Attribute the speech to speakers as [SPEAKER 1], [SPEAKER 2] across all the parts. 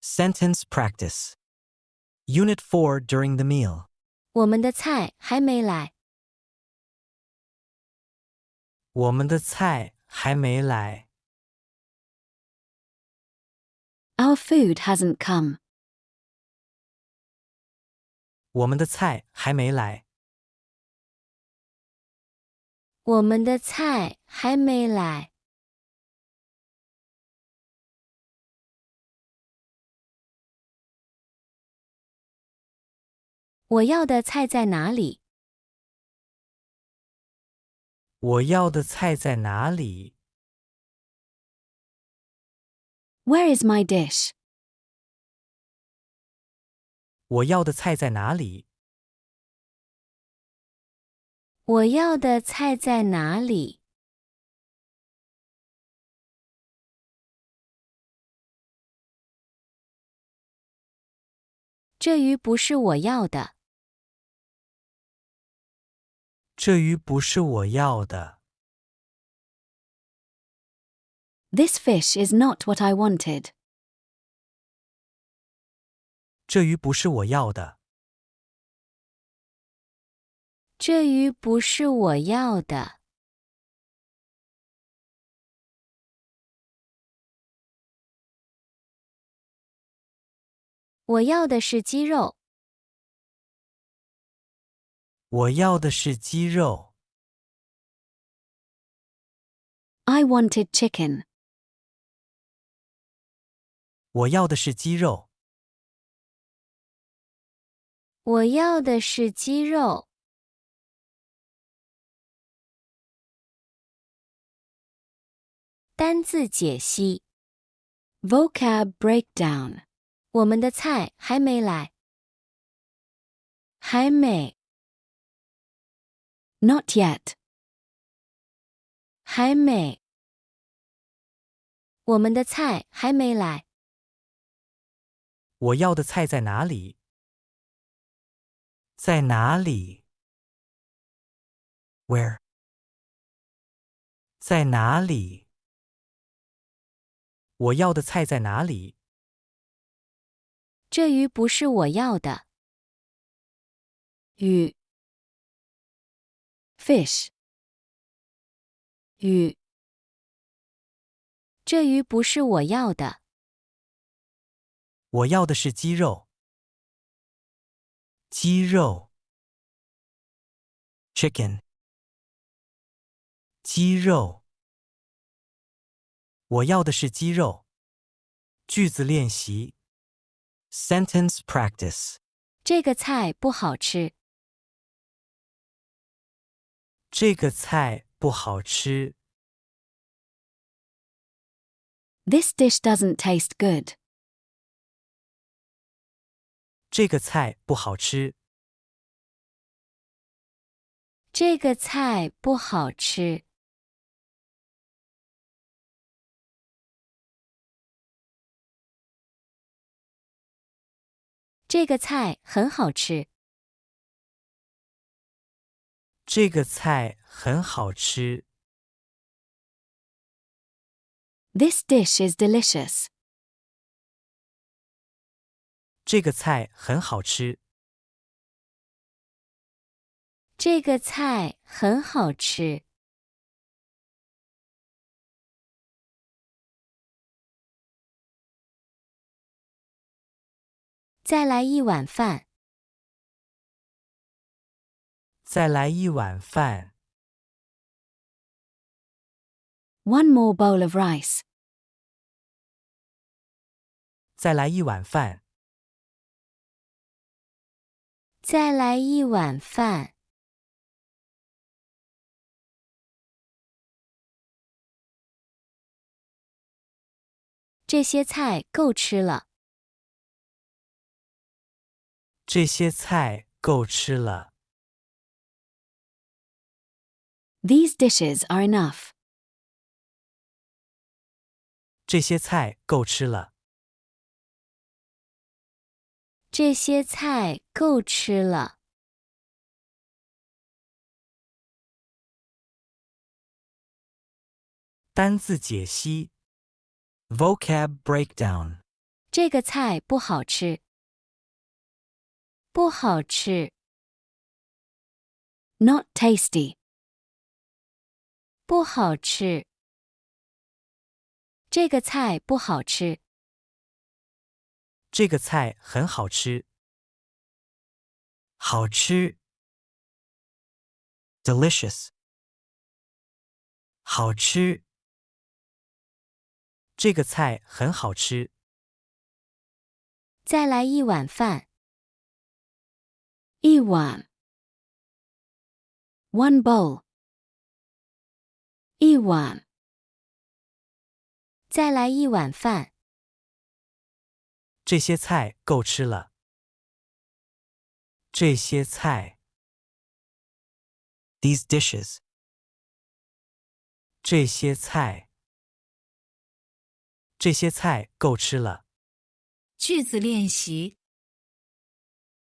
[SPEAKER 1] Sentence practice. Unit 4 during the meal.
[SPEAKER 2] 我们的菜还没来。
[SPEAKER 1] 我们的菜还没来。
[SPEAKER 3] Our food hasn't come.
[SPEAKER 1] 我们的菜还没来。
[SPEAKER 2] 我们的菜还没来。我要的菜在哪里？
[SPEAKER 1] 我要的菜在哪里？
[SPEAKER 3] Where is my dish?
[SPEAKER 1] 我要的菜在哪里？
[SPEAKER 2] 我要的菜在哪里？这鱼不是我要的。
[SPEAKER 1] 这鱼不是我要的。
[SPEAKER 3] This fish is not what I wanted.
[SPEAKER 1] 这鱼不是我要的。
[SPEAKER 2] 这鱼不是我要的。我要的是鸡肉。
[SPEAKER 1] 我要的是鸡肉。
[SPEAKER 3] I wanted chicken.
[SPEAKER 1] 我要的是鸡肉。
[SPEAKER 2] 我要的是鸡肉。单字解析
[SPEAKER 3] Vocab breakdown.
[SPEAKER 2] 我们的菜还没来。还没。
[SPEAKER 3] Not yet.
[SPEAKER 2] 还没。我们的菜还没来。
[SPEAKER 1] 我要的菜在哪里？在哪里 ？Where？ 在哪里？我要的菜在哪里？
[SPEAKER 2] 这鱼不是我要的。
[SPEAKER 3] 鱼 Fish. 鱼
[SPEAKER 2] 这鱼不是我要的。
[SPEAKER 1] 我要的是鸡肉。鸡肉 Chicken。鸡肉。我要的是鸡肉。句子练习 Sentence practice.
[SPEAKER 2] 这个菜不好吃。
[SPEAKER 1] 这个菜不好吃。
[SPEAKER 3] This dish doesn't taste good.
[SPEAKER 1] 这个菜不好吃。
[SPEAKER 2] 这个菜不好吃。这个菜很好吃。
[SPEAKER 1] 这个菜很好吃。
[SPEAKER 3] This dish is delicious.
[SPEAKER 1] 这个菜很好吃。
[SPEAKER 2] 这个菜很好吃。再来一碗饭。
[SPEAKER 1] 再来一碗饭。
[SPEAKER 3] One more bowl of rice.
[SPEAKER 1] 再来一碗饭。
[SPEAKER 2] 再来一碗饭。这些菜够吃了。
[SPEAKER 1] 这些菜够吃了。
[SPEAKER 3] These dishes are enough.
[SPEAKER 1] 这些菜够吃了。
[SPEAKER 2] 这些菜够吃了。
[SPEAKER 1] 单字解析 Vocab breakdown.
[SPEAKER 2] 这个菜不好吃。不好吃。
[SPEAKER 3] Not tasty.
[SPEAKER 2] 不好吃。这个菜不好吃。
[SPEAKER 1] 这个菜很好吃。好吃。Delicious. 好吃。这个菜很好吃。
[SPEAKER 2] 再来一碗饭。
[SPEAKER 3] 一碗 one bowl. 一碗
[SPEAKER 2] 再来一碗饭。
[SPEAKER 1] 这些菜够吃了。这些菜。These dishes. 这些菜。这些菜够吃了。
[SPEAKER 4] 句子练习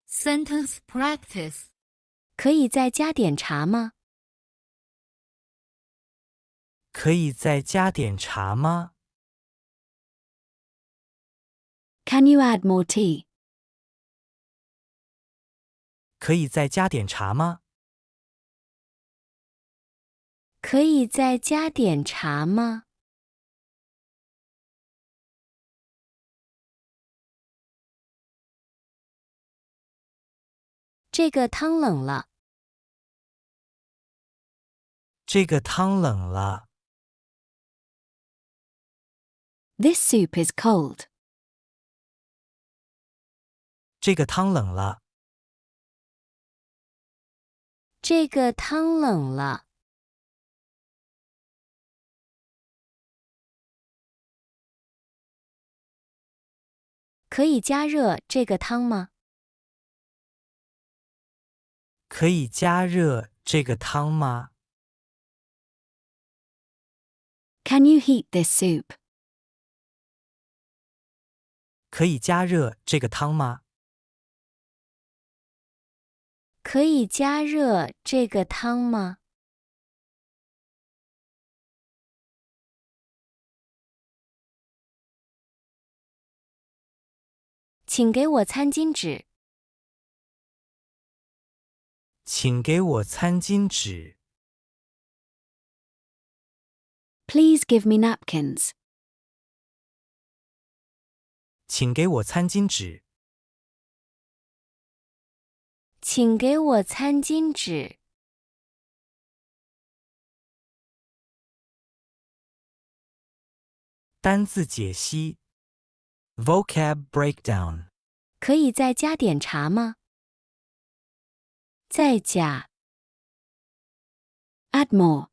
[SPEAKER 4] Sentence practice
[SPEAKER 2] 可以再加点茶吗？
[SPEAKER 1] 可以再加点茶吗？
[SPEAKER 3] Can you add more tea?
[SPEAKER 1] 可以再加点茶吗？
[SPEAKER 2] 可以再加点茶吗？这个汤冷了。
[SPEAKER 1] 这个汤冷了。
[SPEAKER 3] This soup is cold.
[SPEAKER 1] 这个汤冷了。
[SPEAKER 2] 这个汤冷了。可以加热这个汤吗？
[SPEAKER 1] 可以加热这个汤吗？
[SPEAKER 3] Can you heat this soup?
[SPEAKER 1] 可以加热这个汤吗？
[SPEAKER 2] 可以加热这个汤吗？请给我餐巾纸。
[SPEAKER 1] 请给我餐巾纸。
[SPEAKER 3] Please give me napkins.
[SPEAKER 1] 请给我餐巾纸。
[SPEAKER 2] 请给我餐巾纸。
[SPEAKER 1] 单字解析 Vocab Breakdown
[SPEAKER 2] 可以再加点茶吗？再加。
[SPEAKER 3] Add more.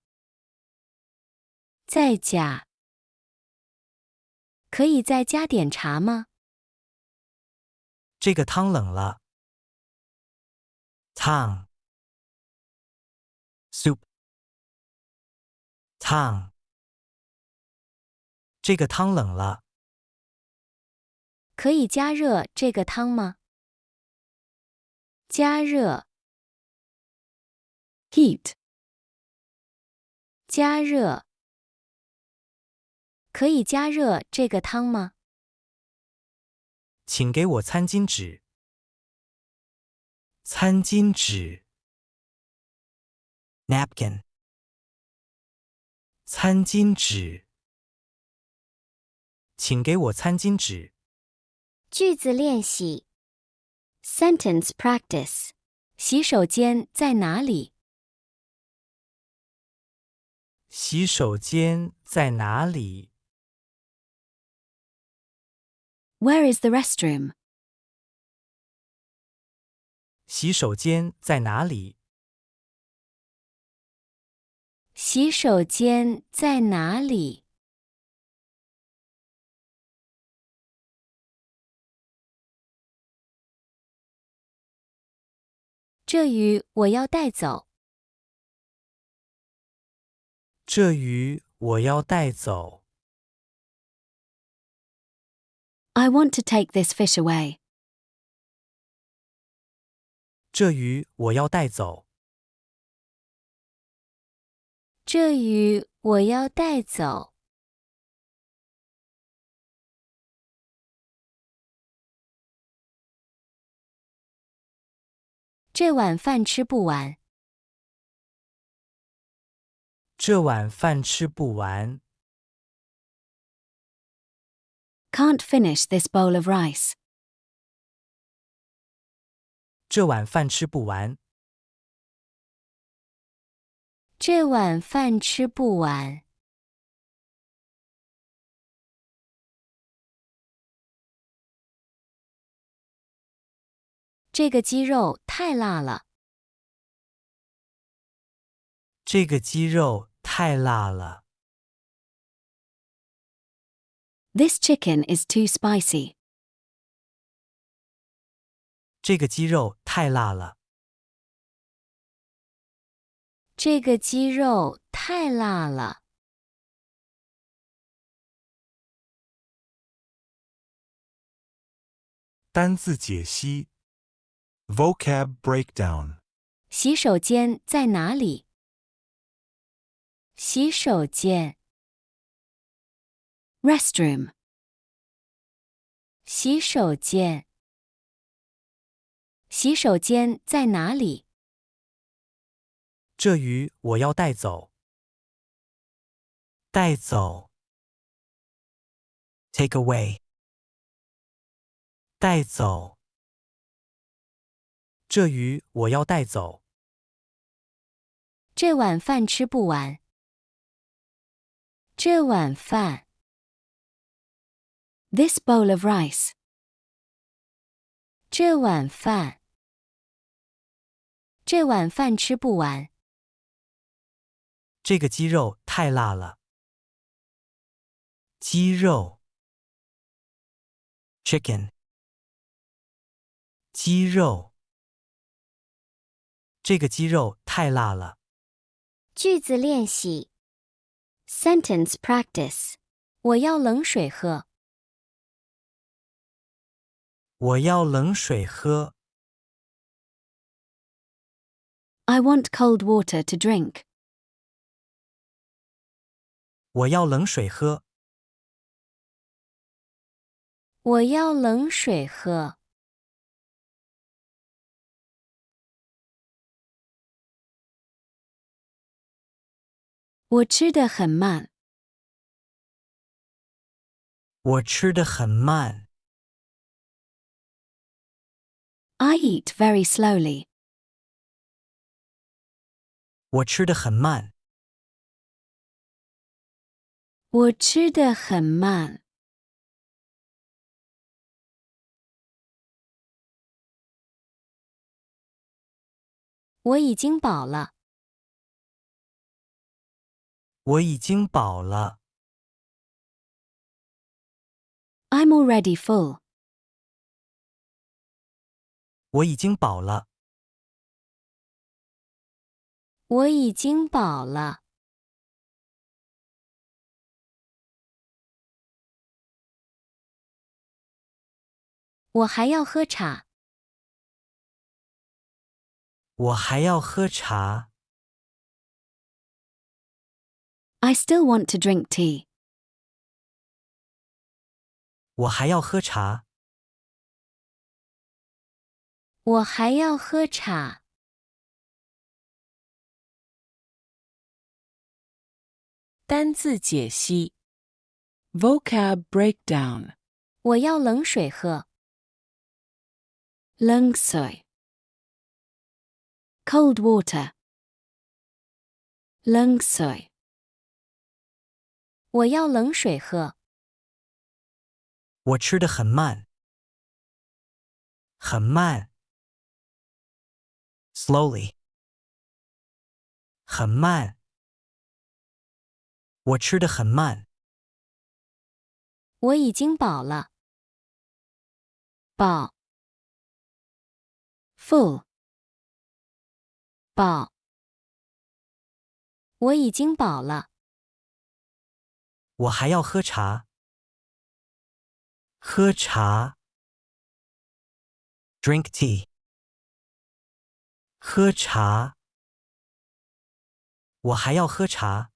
[SPEAKER 2] 再加。可以再加点茶吗？
[SPEAKER 1] 这个汤冷了。汤 Soup 汤这个汤冷了。
[SPEAKER 2] 可以加热这个汤吗？加热。
[SPEAKER 3] Heat.
[SPEAKER 2] 加热。可以加热这个汤吗？
[SPEAKER 1] 请给我餐巾纸。餐巾纸 Napkin 餐巾纸。请给我餐巾纸。
[SPEAKER 2] 句子练习。
[SPEAKER 3] Sentence practice.
[SPEAKER 2] 洗手间在哪里？
[SPEAKER 1] 洗手间在哪里？
[SPEAKER 3] Where is the restroom?
[SPEAKER 1] 洗手间在哪里？
[SPEAKER 2] 洗手间在哪里？这鱼我要带走。
[SPEAKER 1] 这鱼我要带走。
[SPEAKER 3] I want to take this fish away.
[SPEAKER 1] 这鱼我要带走。
[SPEAKER 2] 这鱼我要带走。这碗饭吃不完。
[SPEAKER 1] 这碗饭吃不完。
[SPEAKER 3] Can't finish this bowl of rice.
[SPEAKER 1] 这碗饭吃不完。
[SPEAKER 2] 这碗饭吃不完。这个鸡肉太辣了。
[SPEAKER 1] 这个鸡肉太辣了。
[SPEAKER 3] This chicken is too spicy.
[SPEAKER 1] 这个鸡肉太辣了。
[SPEAKER 2] 这个鸡肉太辣了。
[SPEAKER 5] 单字解析 Vocab Breakdown
[SPEAKER 2] 洗手间在哪里？洗手间。
[SPEAKER 3] Restroom.
[SPEAKER 2] 洗手间。洗手间在哪里？
[SPEAKER 1] 这鱼我要带走。带走。Take away。带走。这鱼我要带走。
[SPEAKER 2] 这碗饭吃不完。这碗饭。
[SPEAKER 3] This bowl of rice.
[SPEAKER 2] 这碗饭。这碗饭吃不完。
[SPEAKER 1] 这个鸡肉太辣了。鸡肉。Chicken。鸡肉。这个鸡肉太辣了。
[SPEAKER 2] 句子练习。Sentence practice。我要冷水喝。
[SPEAKER 1] 我要冷水喝。
[SPEAKER 3] I want cold water to drink.
[SPEAKER 1] 我要冷水喝。
[SPEAKER 2] 我要冷水喝。
[SPEAKER 3] 我吃得很慢。
[SPEAKER 1] 我吃得很慢。
[SPEAKER 3] I eat very slowly.
[SPEAKER 1] 我吃得很慢。
[SPEAKER 3] 我吃得很慢。
[SPEAKER 2] 我已经饱了。
[SPEAKER 1] 我已经饱了。
[SPEAKER 3] I'm already full.
[SPEAKER 1] 我已经饱了。
[SPEAKER 2] 我已经饱了。我还要喝茶。
[SPEAKER 1] 我还要喝茶。
[SPEAKER 3] I still want to drink tea.
[SPEAKER 1] 我还要喝茶。
[SPEAKER 2] 我还要喝茶。
[SPEAKER 6] 单字解析 Vocab Breakdown
[SPEAKER 2] 我要冷水喝。
[SPEAKER 3] 冷水。Cold water. 冷水。
[SPEAKER 2] 我要冷水喝。
[SPEAKER 1] 我吃得很慢。很慢。Slowly。很慢。我吃得很慢。
[SPEAKER 2] 我已经饱了。
[SPEAKER 3] 饱。Full.
[SPEAKER 2] 饱。我已经饱了。
[SPEAKER 1] 我还要喝茶。喝茶。Drink tea。喝茶。我还要喝茶。